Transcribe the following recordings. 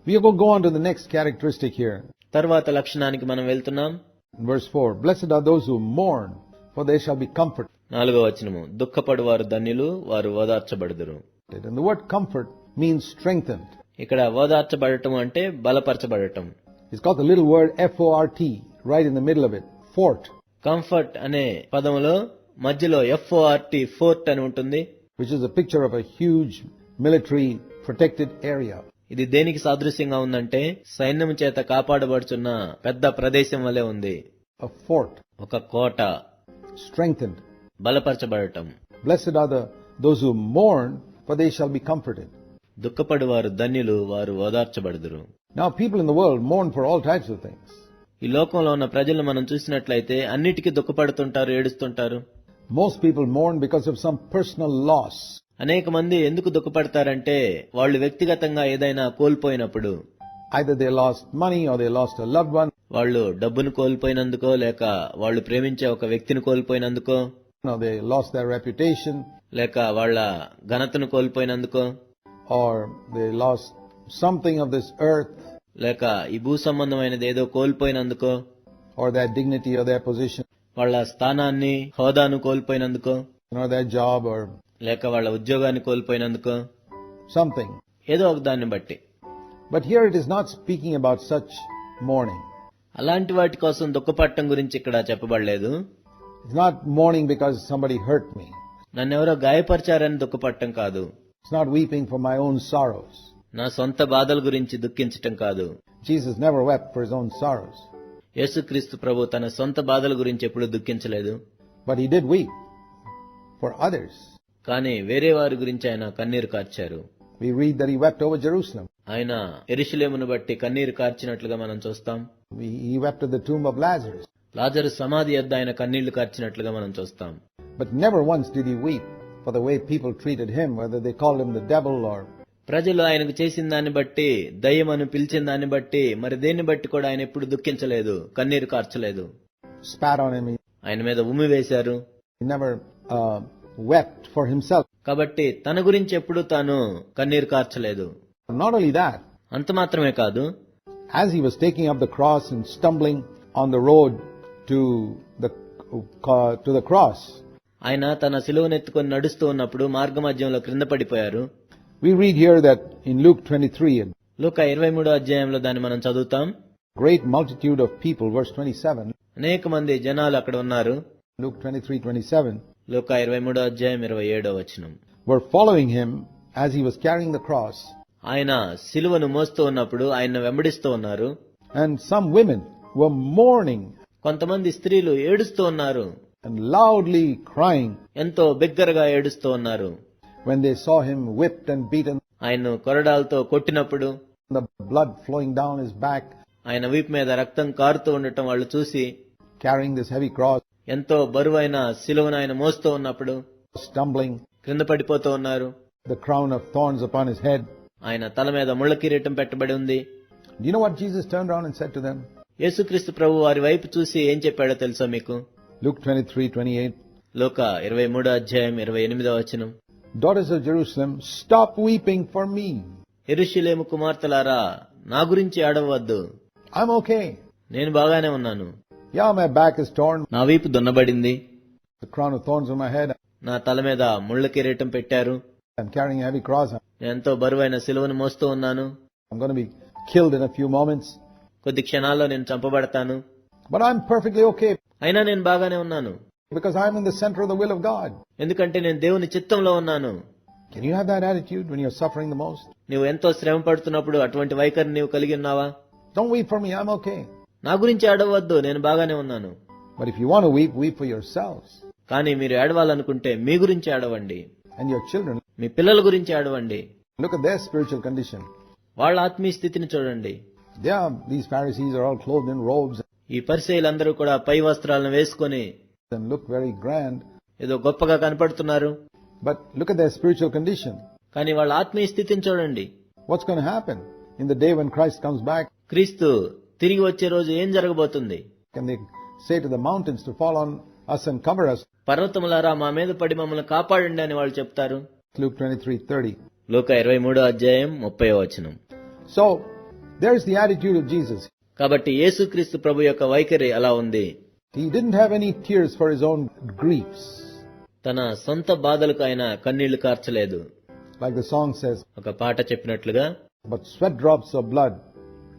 We are going to go on to the next characteristic here. తర్వాత లక్షణానికి మనం వెళ్తున్నాం. Verse 4. Blessed are those who mourn, for they shall be comforted. 4వ వచనము, దుఃఖపడువారు ధన్యులు, వారు ఓదార్చబడుదురు. And the word comfort means strengthened. ఇక్కడ ఓదార్చబడటం అంటే బలపరచబడటం. It's got the little word F-O-R-T right in the middle of it. Fort. Comfort అనే పదములో మధ్యలో FORT, fort అని ఉంటుంది. Which is a picture of a huge military protected area. ఇది దేనికి సాదృశ్యంగా ఉందంటే సైన్యం చేత కాపాడబడుచున్న పెద్ద ప్రదేశం వలె ఉంది. A fort. ఒక కోట. Strengthened. బలపరచబడటం. Blessed are those who mourn, for they shall be comforted. దుఃఖపడువారు ధన్యులు, వారు ఓదార్చబడుదురు. Now people in the world mourn for all types of things. ఈ లోకంలో ఉన్న ప్రజలు మనం చూసినట్లయితే అన్నిటికీ దుఃఖపడుతుంటారు, ఏడుస్తుంటారు. Most people mourn because of some personal loss. అనేక మంది ఎందుకు దుఃఖపడతారంటే వాళ్ళు వ్యక్తిగతంగా ఏదైనా కోల్పోయినప్పుడు. Either they lost money or they lost a loved one. వాళ్ళు డబ్బును కోల్పోయినందుకో, లేక వాళ్ళు ప్రేమించే ఒక వ్యక్తిని కోల్పోయినందుకో, Or they lost their reputation. లేక వాళ్ళ ఘనతను కోల్పోయినందుకో, Or they lost something of this earth. లేక ఈ భూ సంబంధమైనది ఏదో కోల్పోయినందుకో, Or their dignity or their position. వాళ్ళ స్థానాన్ని, హోదాను కోల్పోయినందుకో, Or their job or లేక వాళ్ళ ఉద్యోగాన్ని కోల్పోయినందుకో, something. ఏదో ఒక దాన్ని బట్టి. But here it is not speaking about such mourning. అలాంటి వాటి కోసం దుఃఖపడటం గురించి ఇక్కడ చెప్పబడలేదు. It's not mourning because somebody hurt me. నన్నెవరో గాయపరిచారని దుఃఖపడటం కాదు. It's not weeping for my own sorrows. నా సొంత బాధల గురించి దుఃఖించటం కాదు. Jesus never wept for his own sorrows. యేసుక్రీస్తు ప్రభు తన సొంత బాధల గురించి ఎప్పుడూ దుఃఖించలేదు. But he did weep for others. కానీ వేరే వారి గురించి ఆయన కన్నీరు కార్చారు. We read that he wept over Jerusalem. ఆయన యెరూషలేమును బట్టి కన్నీరు కార్చినట్లుగా మనం చూస్తాం. He wept at the tomb of Lazarus. లాజరు సమాధి యొద్ద ఆయన కన్నీళ్లు కార్చినట్లుగా మనం చూస్తాం. But never once did he weep for the way people treated him, whether they called him the devil or ప్రజలు ఆయనకు చేసిన దాన్ని బట్టి, దయ్యమని పిలిచిన దాన్ని బట్టి, మరి దేన్ని బట్టి కూడా ఆయన ఎప్పుడు దుఃఖించలేదు, కన్నీరు కార్చలేదు. spat on him. ఆయన మీద ఉమ్మి వేశారు. He never wept for himself. కాబట్టి తన గురించి ఎప్పుడు తాను కన్నీరు కార్చలేదు. Not only that, అంత మాత్రమే కాదు, as he was taking up the cross and stumbling on the road to the cross, ఆయన తన సిలువనెత్తుకొని నడుస్తూ ఉన్నప్పుడు మార్గమధ్యంలో క్రింద పడిపోయారు. we read here that in Luke 23, లూకా 23వ అధ్యాయంలో దాన్ని మనం చదువుతాం. great multitude of people, verse 27, అనేక మంది జనాలు అక్కడ ఉన్నారు. Luke 23:27, లూకా 23వ అధ్యాయం 27వ వచనం. were following him as he was carrying the cross. ఆయన సిలువను మోస్తూ ఉన్నప్పుడు ఆయన వెంబడిస్తూ ఉన్నారు. And some women were mourning కొంతమంది స్త్రీలు ఏడుస్తూ ఉన్నారు. and loudly crying ఎంతో బిగ్గరగా ఏడుస్తూ ఉన్నారు. when they saw him whipped and beaten, ఆయన్ను కొరడాలతో కొట్టినప్పుడు, the blood flowing down his back, ఆయన వీపు మీద రక్తం కారుతూ ఉండటం వాళ్ళు చూసి, carrying this heavy cross, ఎంతో బరువైన సిలువను ఆయన మోస్తూ ఉన్నప్పుడు stumbling, క్రింద పడిపోతూ ఉన్నారు. the crown of thorns upon his head. ఆయన తల మీద ముళ్ళ కిరీటం పెట్టబడి ఉంది. Do you know what Jesus turned around and said to them? యేసుక్రీస్తు ప్రభు వారి వైపు చూసి ఏం చెప్పాడో తెలుసా మీకు? Luke 23:28. లూకా 23వ అధ్యాయం 28వ వచనం. Daughters of Jerusalem, stop weeping for me. యెరూషలేము కుమార్తెలారా, నా గురించి ఏడవవద్దు. I'm okay. నేను బాగానే ఉన్నాను. Yeah, my back is torn. నా వీపు దున్నబడింది. The crown of thorns on my head. నా తల మీద ముళ్ళ కిరీటం పెట్టారు. I'm carrying a heavy cross. నేను ఎంతో బరువైన సిలువను మోస్తూ ఉన్నాను. I'm going to be killed in a few moments. కొద్ది క్షణాల్లో నేను చంపబడతాను. But I'm perfectly okay అయినా నేను బాగానే ఉన్నాను. because I'm in the center of the will of God. ఎందుకంటే నేను దేవుని చిత్తంలో ఉన్నాను. Can you have that attitude when you're suffering the most? నీవు ఎంతో శ్రమ పడుతున్నప్పుడు అటువంటి వైఖరి నీవు కలిగి ఉన్నావా? Don't weep for me. I'm okay. నా గురించి ఏడవద్దు, నేను బాగానే ఉన్నాను. But if you want to weep, weep for yourselves కానీ మీరు ఏడవాలనుకుంటే మీ గురించి ఏడవండి. and your children. మీ పిల్లల గురించి ఏడవండి. Look at their spiritual condition. వాళ్ళ ఆత్మీయ స్థితిని చూడండి. These Pharisees are all clothed in robes ఈ పరిసయ్యులందరూ కూడా పై వస్త్రాలను వేసుకొని and look very grand. ఏదో గొప్పగా కనపడుతున్నారు. But look at their spiritual condition. కానీ వాళ్ళ ఆత్మీయ స్థితిని చూడండి. What's going to happen in the day when Christ comes back? క్రీస్తు తిరిగి వచ్చే రోజు ఏం జరగబోతుంది? Can they say to the mountains to fall on us and cover us? పర్వతములారా మా మీద పడి మమ్మల్ని కాపాడండి అని వాళ్ళు చెప్తారు. Luke 23:30. లూకా 23వ అధ్యాయం 30వ వచనం. So, there's the attitude of Jesus. కాబట్టి యేసుక్రీస్తు ప్రభు యొక్క వైఖరి అలా ఉంది. He didn't have any tears for his own griefs. తన సొంత బాధలకు ఆయన కన్నీళ్లు కార్చలేదు. Like the song says, ఒక పాట చెప్పినట్లుగా, but sweat drops of blood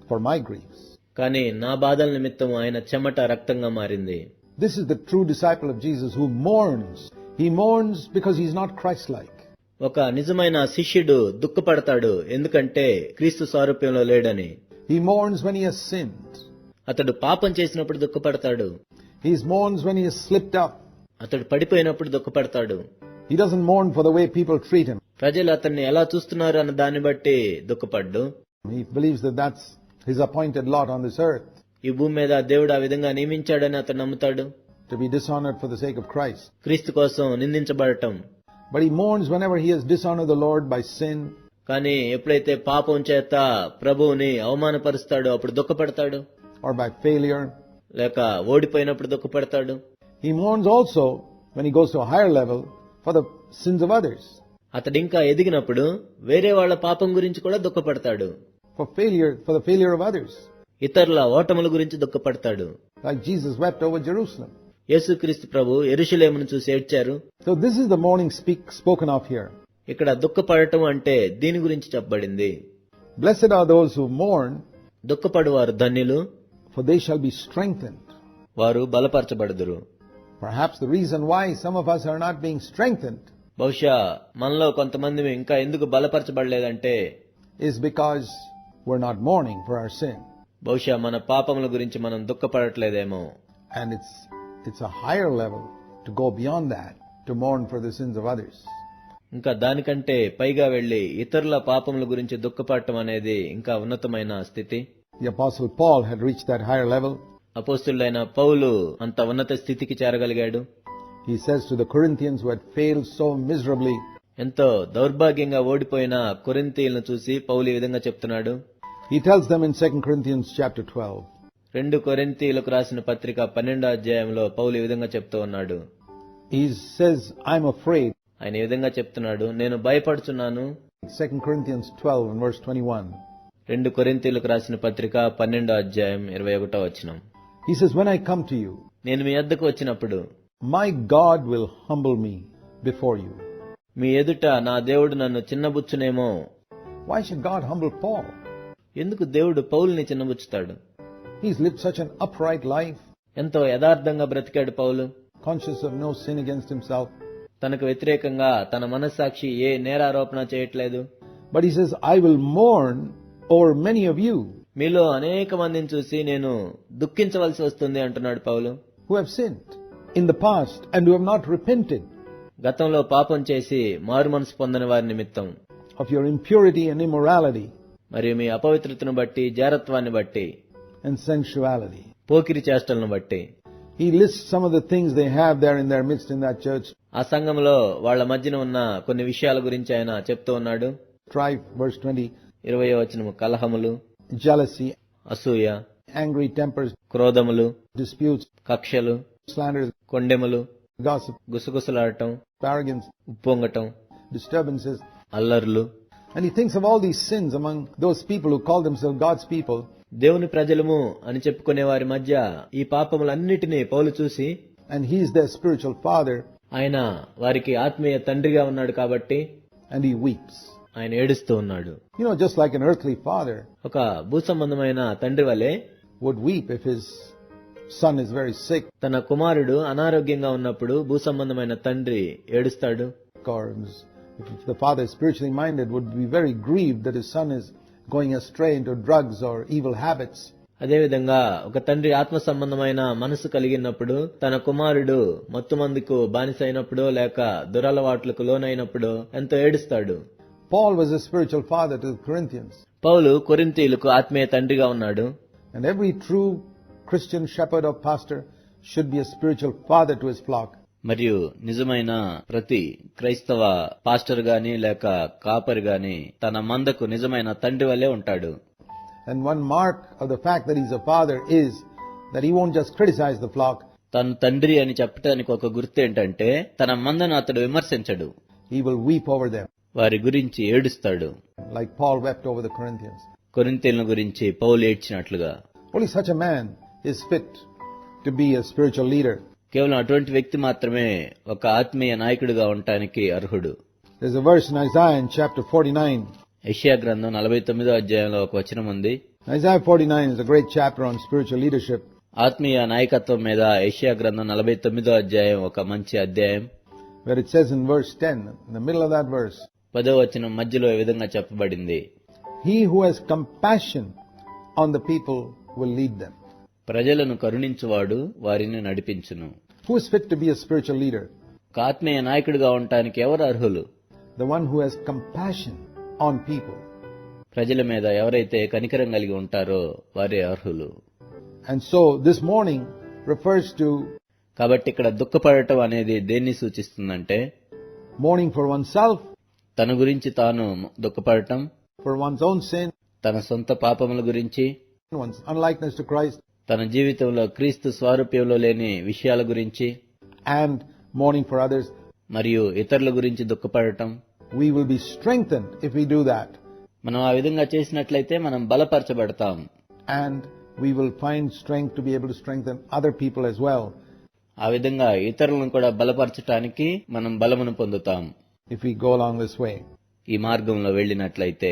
for my griefs. కానీ నా బాధల నిమిత్తం ఆయన చెమట రక్తంగా మారింది. This is the true disciple of Jesus who mourns. He mourns because he's not Christ-like. ఒక నిజమైన శిష్యుడు దుఃఖపడతాడు ఎందుకంటే క్రీస్తు స్వరూపంలో లేడని. He mourns when he has sinned. అతడు పాపం చేసినప్పుడు దుఃఖపడతాడు. He mourns when he has slipped up. అతడు పడిపోయినప్పుడు దుఃఖపడతాడు. He doesn't mourn for the way people treat him. ప్రజలు అతన్ని ఎలా చూస్తున్నారు అన్న దాన్ని బట్టి దుఃఖపడ్డు. He believes that that's his appointed lot on this earth, ఈ భూమి మీద దేవుడు ఆ విధంగా నియమించాడని అతను నమ్ముతాడు. to be dishonored for the sake of Christ. క్రీస్తు కోసం నిందించబడటం. But he mourns whenever he has dishonored the Lord by sin, కానీ ఎప్పుడైతే పాపం చేత ప్రభువుని అవమానపరుస్తాడో అప్పుడు దుఃఖపడతాడు. or by failure. లేక ఓడిపోయినప్పుడు దుఃఖపడతాడు. He mourns also when he goes to a higher level for the sins of others, అతడు ఇంకా ఎదిగినప్పుడు వేరే వాళ్ళ పాపం గురించి కూడా దుఃఖపడతాడు. for the failure of others. ఇతరుల ఓటముల గురించి దుఃఖపడతాడు. Like Jesus wept over Jerusalem. యేసుక్రీస్తు ప్రభు యెరూషలేమును చూసి ఏడ్చారు. So this is the mourning spoken of here. ఇక్కడ దుఃఖపడటం అంటే దీని గురించి చెప్పబడింది. Blessed are those who mourn, దుఃఖపడువారు ధన్యులు, for they shall be strengthened. వారు బలపరచబడుదురు. Perhaps the reason why some of us are not being strengthened బహుశా మనలో కొంతమంది ఇంకా ఎందుకు బలపరచబడలేదంటే is because we're not mourning for our sin. బహుశా మన పాపముల గురించి మనం దుఃఖపడట్లేదేమో. And it's a higher level to go beyond that, to mourn for the sins of others. ఇంకా దానికంటే పైగా వెళ్లి ఇతరుల పాపముల గురించి దుఃఖపడటం అనేది ఇంకా ఉన్నతమైన స్థితి. The Apostle Paul had reached that higher level. అపోస్తులైన పౌలు అంత ఉన్నత స్థితికి చేరగలిగాడు. He says to the Corinthians who had failed so miserably, ఎంతో దౌర్భాగ్యంగా ఓడిపోయిన కొరింథీయులను చూసి పౌలు ఈ విధంగా చెప్తున్నాడు. he tells them in 2 Corinthians chapter 12, 2 కొరింథీయులకు రాసిన పత్రిక 12వ అధ్యాయంలో పౌలు ఈ విధంగా చెప్తూ ఉన్నాడు. he says, I'm afraid. ఆయన ఈ విధంగా చెప్తున్నాడు, నేను భయపడుచున్నాను. 2 Corinthians 12 and verse 21. 2 కొరింథీయులకు రాసిన పత్రిక 12వ అధ్యాయం 21వ వచనం. He says, when I come to you, నేను మీ వద్దకు వచ్చినప్పుడు my God will humble me before you. మీ ఎదుట నా దేవుడు నన్ను చిన్నబుచ్చునేమో. Why should God humble Paul? ఎందుకు దేవుడు పౌలుని చిన్నబుచ్చుతాడు? He's lived such an upright life, ఎంతో యథార్థంగా బ్రతికాడు పౌలు. conscious of no sin against himself. తనకు వ్యతిరేకంగా తన మనస్సాక్షి ఏ నేరారోపణ చేయట్లేదు. But he says, I will mourn over many of you మీలో అనేక మందిని చూసి నేను దుఃఖించవలసి వస్తుంది అంటున్నాడు పౌలు. who have sinned in the past and who have not repented గతంలో పాపం చేసి మారు మనసు పొందని వారి నిమిత్తం, of your impurity and immorality మరియు మీ అపవిత్రతను బట్టి, జారత్వాన్ని బట్టి, and sensuality. పోకిరి చేష్టలను బట్టి. He lists some of the things they have there in their midst in that church. ఆ సంఘంలో వాళ్ల మధ్యన ఉన్న కొన్ని విషయాల గురించి ఆయన చెప్తూ ఉన్నాడు. Strife, verse 20, 20వ వచనము, కలహములు, jealousy, అసూయ, angry tempers, క్రోధములు, disputes, కక్షలు, slanders, కొండెములు, gossip, గుసగుసలాడటం, arrogance, ఉప్పొంగటం, disturbances. అల్లర్లు. And he thinks of all these sins among those people who call themselves God's people. దేవుని ప్రజలము అని చెప్పుకునే వారి మధ్య ఈ పాపములన్నిటినీ పౌలు చూసి, And he's their spiritual father, ఆయన వారికి ఆత్మీయ తండ్రిగా ఉన్నాడు కాబట్టి and he weeps. ఆయన ఏడుస్తూ ఉన్నాడు. You know, just like an earthly father ఒక భూసంబంధమైన తండ్రి వలె would weep if his son is very sick, తన కుమారుడు అనారోగ్యంగా ఉన్నప్పుడు భూసంబంధమైన తండ్రి ఏడుస్తాడు. or if the father is spiritually minded, would be very grieved that his son is going astray into drugs or evil habits. అదేవిధంగా ఒక తండ్రి ఆత్మ సంబంధమైన మనసు కలిగినప్పుడు తన కుమారుడు మత్తుమందుకు బానిసైనప్పుడు లేక దురలవాట్లకు లోనైనప్పుడు ఎంతో ఏడుస్తాడు. Paul was a spiritual father to the Corinthians. పౌలు కొరింథీయులకు ఆత్మీయ తండ్రిగా ఉన్నాడు. And every true Christian shepherd or pastor should be a spiritual father to his flock. మరియు నిజమైన ప్రతి క్రైస్తవ పాస్టర్ గాని లేక కాపరి గాని తన మందకు నిజమైన తండ్రి వల్లే ఉంటాడు. And one mark of the fact that he's a father is that he won't just criticize the flock. తన తండ్రి అని చెప్పడానికి ఒక గుర్తు ఏంటంటే తన మందను అతడు విమర్శించడు. He will weep over them, వారి గురించి ఏడుస్తాడు. like Paul wept over the Corinthians. కొరింథీయుల గురించి పౌలు ఏడ్చినట్లుగా. Only such a man is fit to be a spiritual leader. కేవలం అటువంటి వ్యక్తి మాత్రమే ఒక ఆత్మీయ నాయకుడిగా ఉండటానికి అర్హుడు. There's a verse in Isaiah in chapter 49. యెషయా గ్రంథం 49వ అధ్యాయంలో ఒక వచనం ఉంది. Isaiah 49 is a great chapter on spiritual leadership. ఆత్మీయ నాయకత్వం మీద యెషయా గ్రంథం 49వ అధ్యాయం ఒక మంచి అధ్యాయం. Where it says in verse 10, in the middle of that verse, 10వ వచనం మధ్యలో ఈ విధంగా చెప్పబడింది. He who has compassion on the people will lead them. ప్రజలను కరుణించువాడు వారిని నడిపించును. Who is fit to be a spiritual leader? ఒక ఆత్మీయ నాయకుడిగా ఉండటానికి ఎవరు అర్హులు? The one who has compassion on people. ప్రజల మీద ఎవరైతే కనికరం కలిగి ఉంటారో వారే అర్హులు. And so this morning refers to కాబట్టి ఇక్కడ దుఃఖపడటం అనేది దేన్ని సూచిస్తుందంటే mourning for oneself, తన గురించి తాను దుఃఖపడటం, for one's own sin, తన సొంత పాపముల గురించి, one's unlikeness to Christ, తన జీవితంలో క్రీస్తు స్వారూప్యంలో లేని విషయాల గురించి, and mourning for others. మరియు ఇతరుల గురించి దుఃఖపడటం. We will be strengthened if we do that. మనం ఆ విధంగా చేసినట్లయితే మనం బలపరచబడతాం. And we will find strength to be able to strengthen other people as well. ఆ విధంగా ఇతరులను కూడా బలపరచటానికి మనం బలమును పొందుతాం. If we go along this way. ఈ మార్గంలో వెళ్ళినట్లయితే